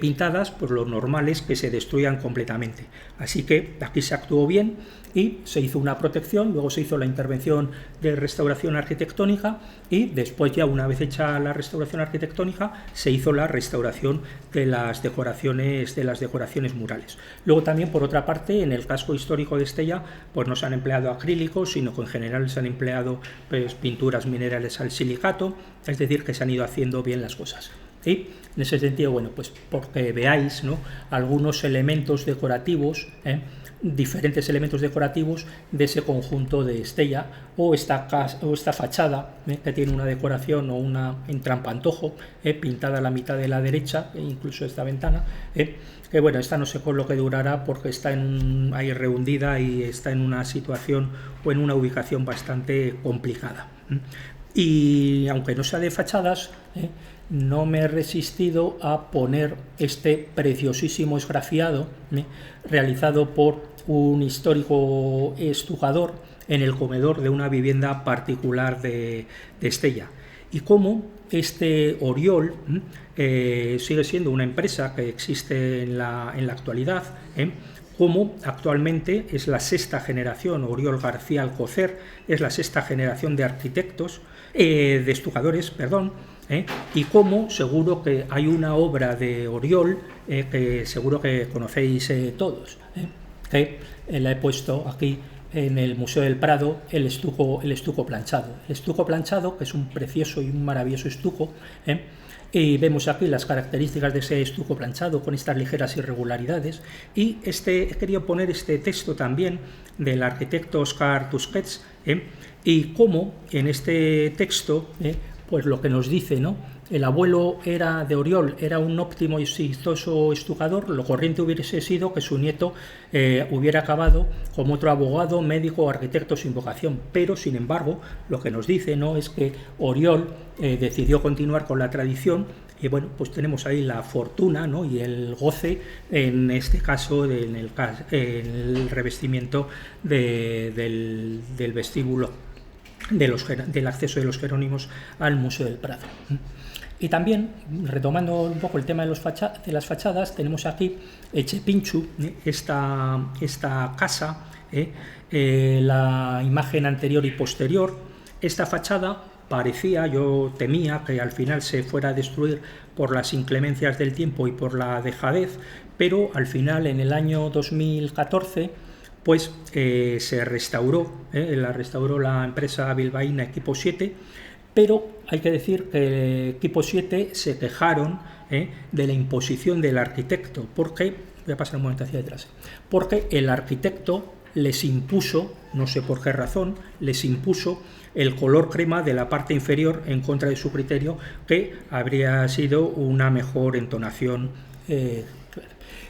Speaker 2: pintadas, pues lo normal es que se destruyan completamente. Así que aquí se actuó bien y se hizo una protección, luego se hizo la intervención de restauración arquitectónica y después, ya una vez hecha la restauración arquitectónica, se hizo la restauración de las decoraciones murales. Luego también, por otra parte, en el casco histórico de Estella, pues no se han empleado acrílicos, sino que en general se han empleado pues pinturas minerales al silicato, es decir, que se han ido haciendo bien las cosas. Y en ese sentido, bueno, pues porque veáis, ¿no?, algunos elementos decorativos, diferentes elementos decorativos de ese conjunto de Estella, o esta fachada, que tiene una decoración o una entrampantojo pintada a la mitad de la derecha, e incluso esta ventana, que bueno, esta no sé con lo que durará porque está ahí rehundida y está en una situación o en una ubicación bastante complicada. Y aunque no sea de fachadas, no me he resistido a poner este preciosísimo esgrafiado realizado por un histórico estujador en el comedor de una vivienda particular de Estella. Y cómo este Oriol sigue siendo una empresa que existe en la actualidad, como actualmente es la sexta generación, Oriol García Alcocer es la sexta generación de arquitectos, de estujadores, perdón, y como seguro que hay una obra de Oriol que seguro que conocéis todos, que la he puesto aquí en el Museo del Prado, el estuco planchado. El estuco planchado, que es un precioso y un maravilloso estuco, y vemos aquí las características de ese estuco planchado con estas ligeras irregularidades, y he querido poner este texto también del arquitecto Oscar Tusquets, y cómo en este texto pues lo que nos dice, ¿no? El abuelo de Oriol era un óptimo y exitoso estucador, lo corriente hubiese sido que su nieto hubiera acabado como otro abogado, médico o arquitecto sin vocación, pero sin embargo lo que nos dice, ¿no?, es que Oriol decidió continuar con la tradición. Y bueno, pues tenemos ahí la fortuna, ¿no?, y el goce, en este caso, en el revestimiento del vestíbulo, del acceso de los Jerónimos al Museo del Prado. Y también, retomando un poco el tema de las fachadas, tenemos aquí Etxepintxu, esta casa, la imagen anterior y posterior. Esta fachada yo temía que al final se fuera a destruir por las inclemencias del tiempo y por la dejadez, pero al final, en el año 2014, pues se restauró, la restauró la empresa bilbaína Equipo 7, pero hay que decir que Equipo 7 se quejaron de la imposición del arquitecto, porque, voy a pasar un momento hacia detrás, porque el arquitecto les impuso, no sé por qué razón, les impuso el color crema de la parte inferior en contra de su criterio, que habría sido una mejor entonación.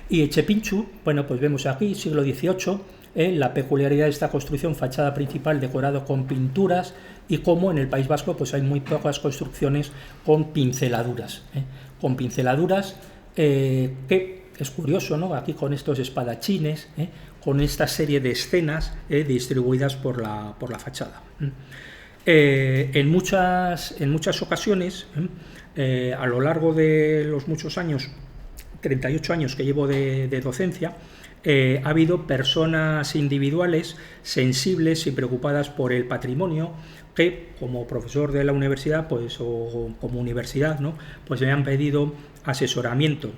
Speaker 2: Y Etxepintxu, bueno, pues vemos aquí, siglo XVIII, la peculiaridad de esta construcción, fachada principal decorado con pinturas, y como en el País Vasco pues hay muy pocas construcciones con pinceladuras, que es curioso, ¿no? Aquí con estos espadachines, con esta serie de escenas distribuidas por la fachada. En muchas ocasiones, a lo largo de los muchos años, 38 años que llevo de docencia, ha habido personas individuales sensibles y preocupadas por el patrimonio que, como profesor de la universidad, pues, o como universidad, ¿no?, pues me han pedido asesoramiento.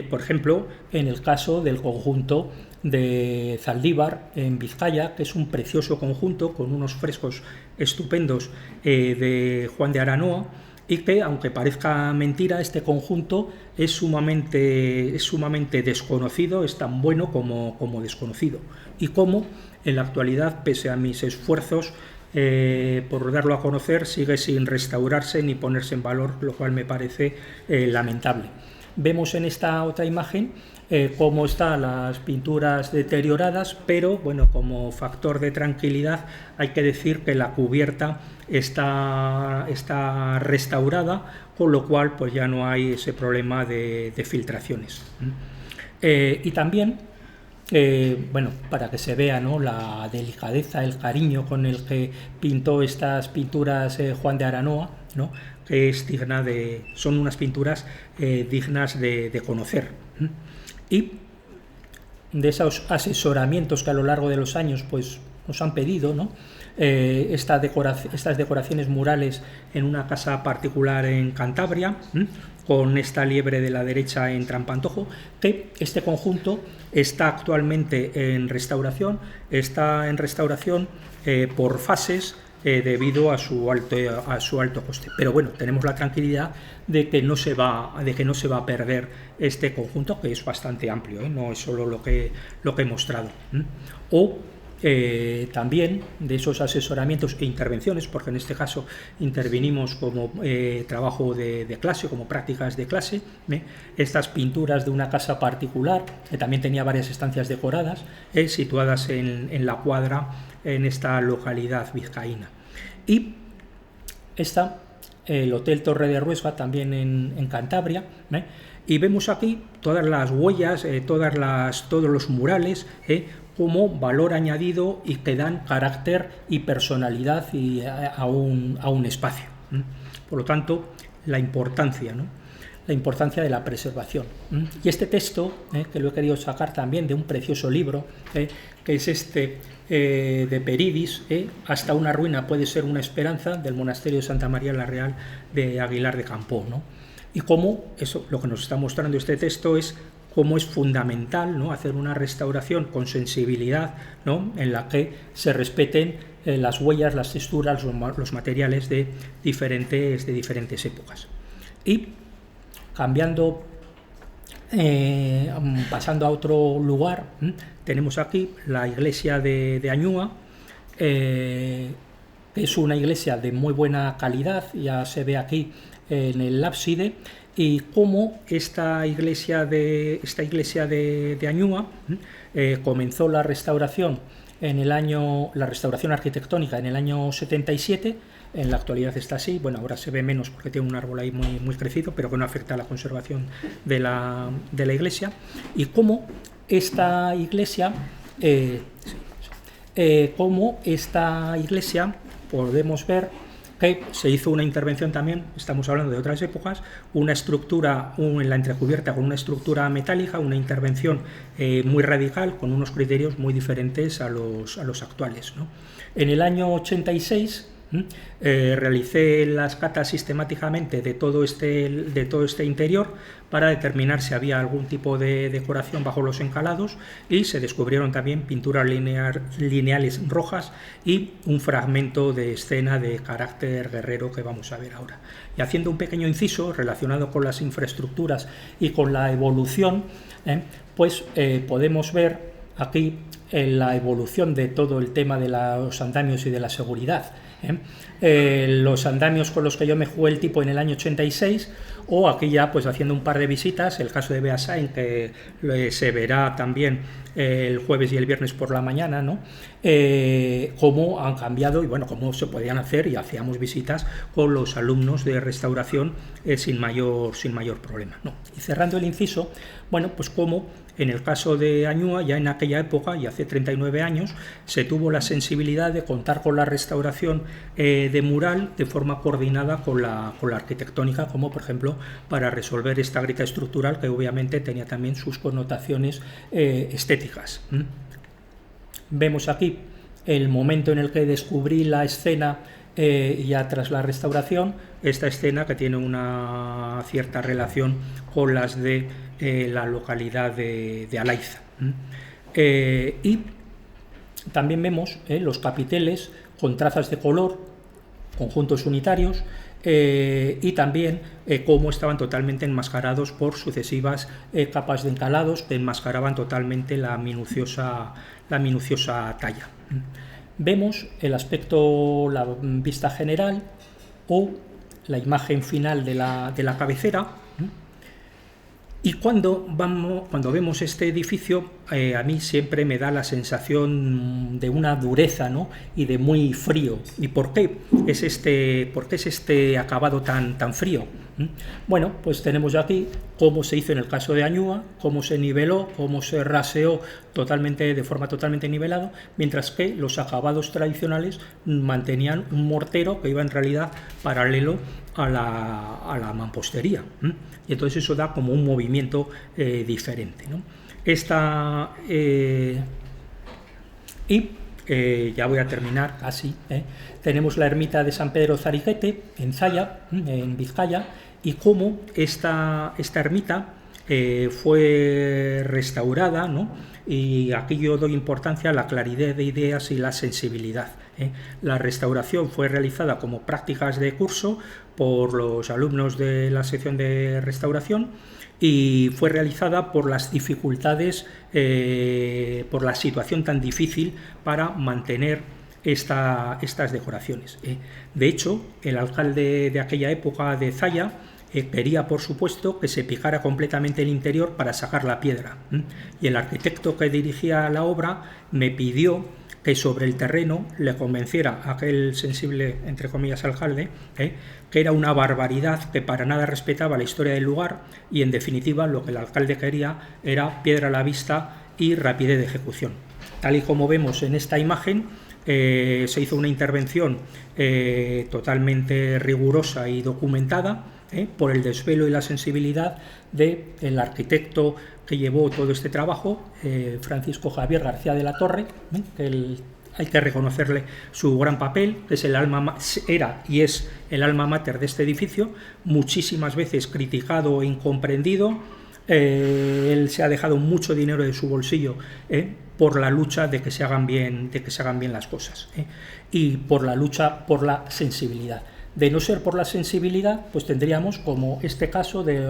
Speaker 2: Por ejemplo, en el caso del conjunto de Zaldívar en Vizcaya, que es un precioso conjunto con unos frescos estupendos de Juan de Aranoa, y que, aunque parezca mentira, este conjunto es sumamente desconocido, es tan bueno como desconocido, y como en la actualidad, pese a mis esfuerzos por darlo a conocer, sigue sin restaurarse ni ponerse en valor, lo cual me parece lamentable. Vemos en esta otra imagen cómo están las pinturas deterioradas, pero bueno, como factor de tranquilidad hay que decir que la cubierta está restaurada, con lo cual pues ya no hay ese problema de filtraciones. Y también, bueno, para que se vea, ¿no?, la delicadeza, el cariño con el que pintó estas pinturas Juan de Aranoa, ¿no?, que es son unas pinturas dignas de conocer. Y de esos asesoramientos que a lo largo de los años pues nos han pedido, ¿no?, estas decoraciones murales en una casa particular en Cantabria, con esta liebre de la derecha en Trampantojo, que este conjunto está actualmente en restauración, por fases, debido a su alto coste. Pero bueno, tenemos la tranquilidad de que no se va a perder este conjunto, que es bastante amplio, no es solo lo que he mostrado. O también de esos asesoramientos e intervenciones, porque en este caso intervinimos como trabajo de clase, como prácticas de clase, estas pinturas de una casa particular, que también tenía varias estancias decoradas, situadas en la Cuadra, en esta localidad vizcaína. Y el Hotel Torre de Ruesga, también en Cantabria, y vemos aquí todas las huellas, todos los murales, como valor añadido y que dan carácter y personalidad a un espacio. Por lo tanto, la importancia de la preservación. Y este texto, que lo he querido sacar también de un precioso libro, que es de Peridis, Hasta una ruina puede ser una esperanza, del monasterio de Santa María la Real de Aguilar de Campoo, ¿no? Y cómo eso, lo que nos está mostrando este texto es cómo es fundamental, ¿no?, hacer una restauración con sensibilidad, ¿no?, en la que se respeten las huellas, las texturas, los materiales de diferentes épocas. Y pasando a otro lugar, tenemos aquí la iglesia de Añúa, que es una iglesia de muy buena calidad, ya se ve aquí en el ábside, y cómo esta iglesia de Añúa comenzó la restauración arquitectónica en el año 77. En la actualidad está así, bueno, ahora se ve menos porque tiene un árbol ahí muy crecido, pero que no afecta a la conservación de la iglesia. Y cómo esta iglesia, podemos ver que se hizo una intervención también, estamos hablando de otras épocas, una estructura en la entrecubierta con una estructura metálica, una intervención muy radical, con unos criterios muy diferentes a los actuales, ¿no? En el año 86 realicé las catas sistemáticamente de todo este interior para determinar si había algún tipo de decoración bajo los encalados, y se descubrieron también pinturas lineales rojas y un fragmento de escena de carácter guerrero que vamos a ver ahora. Y haciendo un pequeño inciso relacionado con las infraestructuras y con la evolución, pues podemos ver aquí la evolución de todo el tema de los andamios y de la seguridad. Los andamios con los que yo me jugué el tipo en el año 86, o aquí ya pues haciendo un par de visitas, el caso de Beasain, que se verá también el jueves y el viernes por la mañana, ¿no? Cómo han cambiado y bueno, cómo se podían hacer, y hacíamos visitas con los alumnos de restauración sin mayor problema, ¿no? Y cerrando el inciso, bueno, pues cómo en el caso de Añúa, ya en aquella época, y hace 39 años, se tuvo la sensibilidad de contar con la restauración de mural de forma coordinada con la arquitectónica, como por ejemplo para resolver esta grieta estructural, que obviamente tenía también sus connotaciones estéticas. Vemos aquí el momento en el que descubrí la escena ya tras la restauración, esta escena que tiene una cierta relación con las de la localidad de Alaiza. Y también vemos los capiteles con trazas de color, conjuntos unitarios, y también cómo estaban totalmente enmascarados por sucesivas capas de encalados que enmascaraban totalmente la minuciosa talla. Vemos el aspecto, la vista general o la imagen final de la cabecera. Y cuando vemos este edificio, a mí siempre me da la sensación de una dureza, ¿no? Y de muy frío. ¿Y por qué es este acabado tan frío? Bueno, pues tenemos aquí cómo se hizo en el caso de Añúa, cómo se niveló, cómo se raseó de forma totalmente nivelada, mientras que los acabados tradicionales mantenían un mortero que iba en realidad paralelo a la mampostería. Y entonces eso da como un movimiento diferente, ¿no? Ya voy a terminar casi. Tenemos la ermita de San Pedro Zariguete en Zaya, en Vizcaya, y cómo esta ermita fue restaurada, ¿no? Y aquí yo doy importancia a la claridad de ideas y la sensibilidad. La restauración fue realizada como prácticas de curso por los alumnos de la sección de restauración y fue realizada por las dificultades, por la situación tan difícil para mantener estas decoraciones. De hecho, el alcalde de aquella época de Zaya quería, por supuesto, que se picara completamente el interior para sacar la piedra. Y el arquitecto que dirigía la obra me pidió que sobre el terreno le convenciera a aquel sensible, entre comillas, alcalde, que era una barbaridad, que para nada respetaba la historia del lugar y, en definitiva, lo que el alcalde quería era piedra a la vista y rapidez de ejecución. Tal y como vemos en esta imagen, se hizo una intervención totalmente rigurosa y documentada por el desvelo y la sensibilidad del arquitecto que llevó todo este trabajo, Francisco Javier García de la Torre, que hay que reconocerle su gran papel, que es era y es el alma mater de este edificio, muchísimas veces criticado e incomprendido. Él se ha dejado mucho dinero de su bolsillo por la lucha de que se hagan bien las cosas, y por la lucha por la sensibilidad. De no ser por la sensibilidad, pues tendríamos como este caso de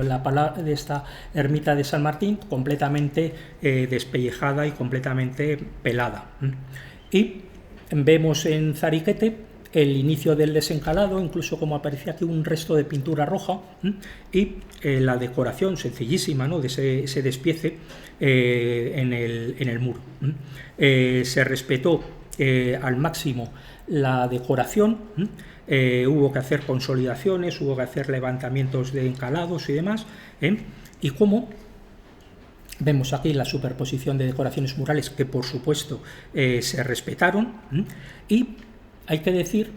Speaker 2: esta ermita de San Martín completamente despellejada y completamente pelada. Y vemos en Zariguete el inicio del desencalado, incluso como aparecía aquí un resto de pintura roja, y la decoración sencillísima, ¿no?, de ese despiece en el muro. Se respetó al máximo la decoración. Hubo que hacer consolidaciones, hubo que hacer levantamientos de encalados y demás, y como vemos aquí la superposición de decoraciones murales que por supuesto se respetaron, y hay que decir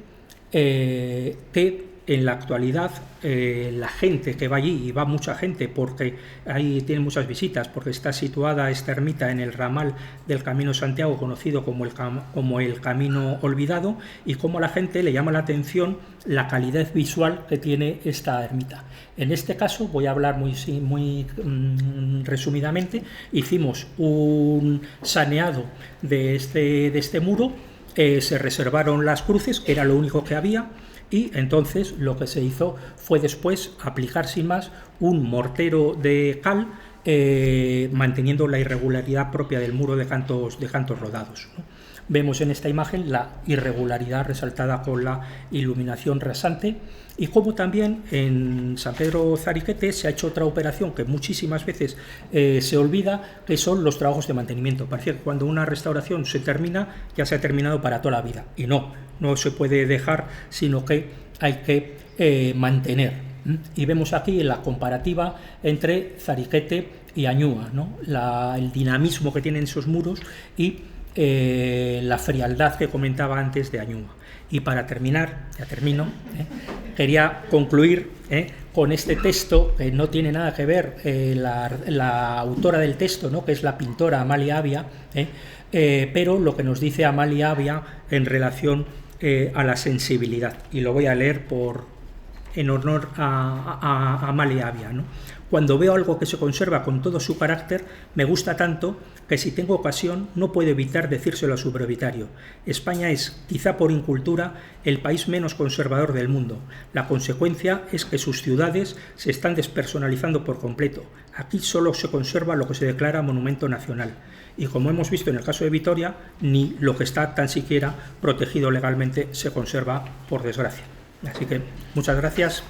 Speaker 2: que en la actualidad la gente que va allí, y va mucha gente porque ahí tiene muchas visitas, porque está situada esta ermita en el ramal del Camino Santiago, conocido como el Camino Olvidado, y cómo a la gente le llama la atención la calidad visual que tiene esta ermita. En este caso voy a hablar muy resumidamente. Hicimos un saneado de este muro, se reservaron las cruces, que era lo único que había, y entonces lo que se hizo fue después aplicar sin más un mortero de cal manteniendo la irregularidad propia del muro de cantos rodados, ¿no? Vemos en esta imagen la irregularidad resaltada con la iluminación rasante, y como también en San Pedro Zariquete se ha hecho otra operación que muchísimas veces se olvida, que son los trabajos de mantenimiento. Parece que cuando una restauración se termina, ya se ha terminado para toda la vida, y no se puede dejar, sino que hay que mantener. Y vemos aquí la comparativa entre Zariquete y Añúa, ¿no? El dinamismo que tienen esos muros y la frialdad que comentaba antes de Añúa. Y para terminar, ya termino, quería concluir con este texto que no tiene nada que ver, la autora del texto, ¿no?, que es la pintora Amalia Avia, pero lo que nos dice Amalia Avia en relación a la sensibilidad. Y lo voy a leer en honor a Amalia Avia, ¿no? Cuando veo algo que se conserva con todo su carácter, me gusta tanto que si tengo ocasión no puedo evitar decírselo a su breviario. España es, quizá por incultura, el país menos conservador del mundo. La consecuencia es que sus ciudades se están despersonalizando por completo. Aquí solo se conserva lo que se declara monumento nacional. Y como hemos visto en el caso de Vitoria, ni lo que está tan siquiera protegido legalmente se conserva, por desgracia. Así que muchas gracias.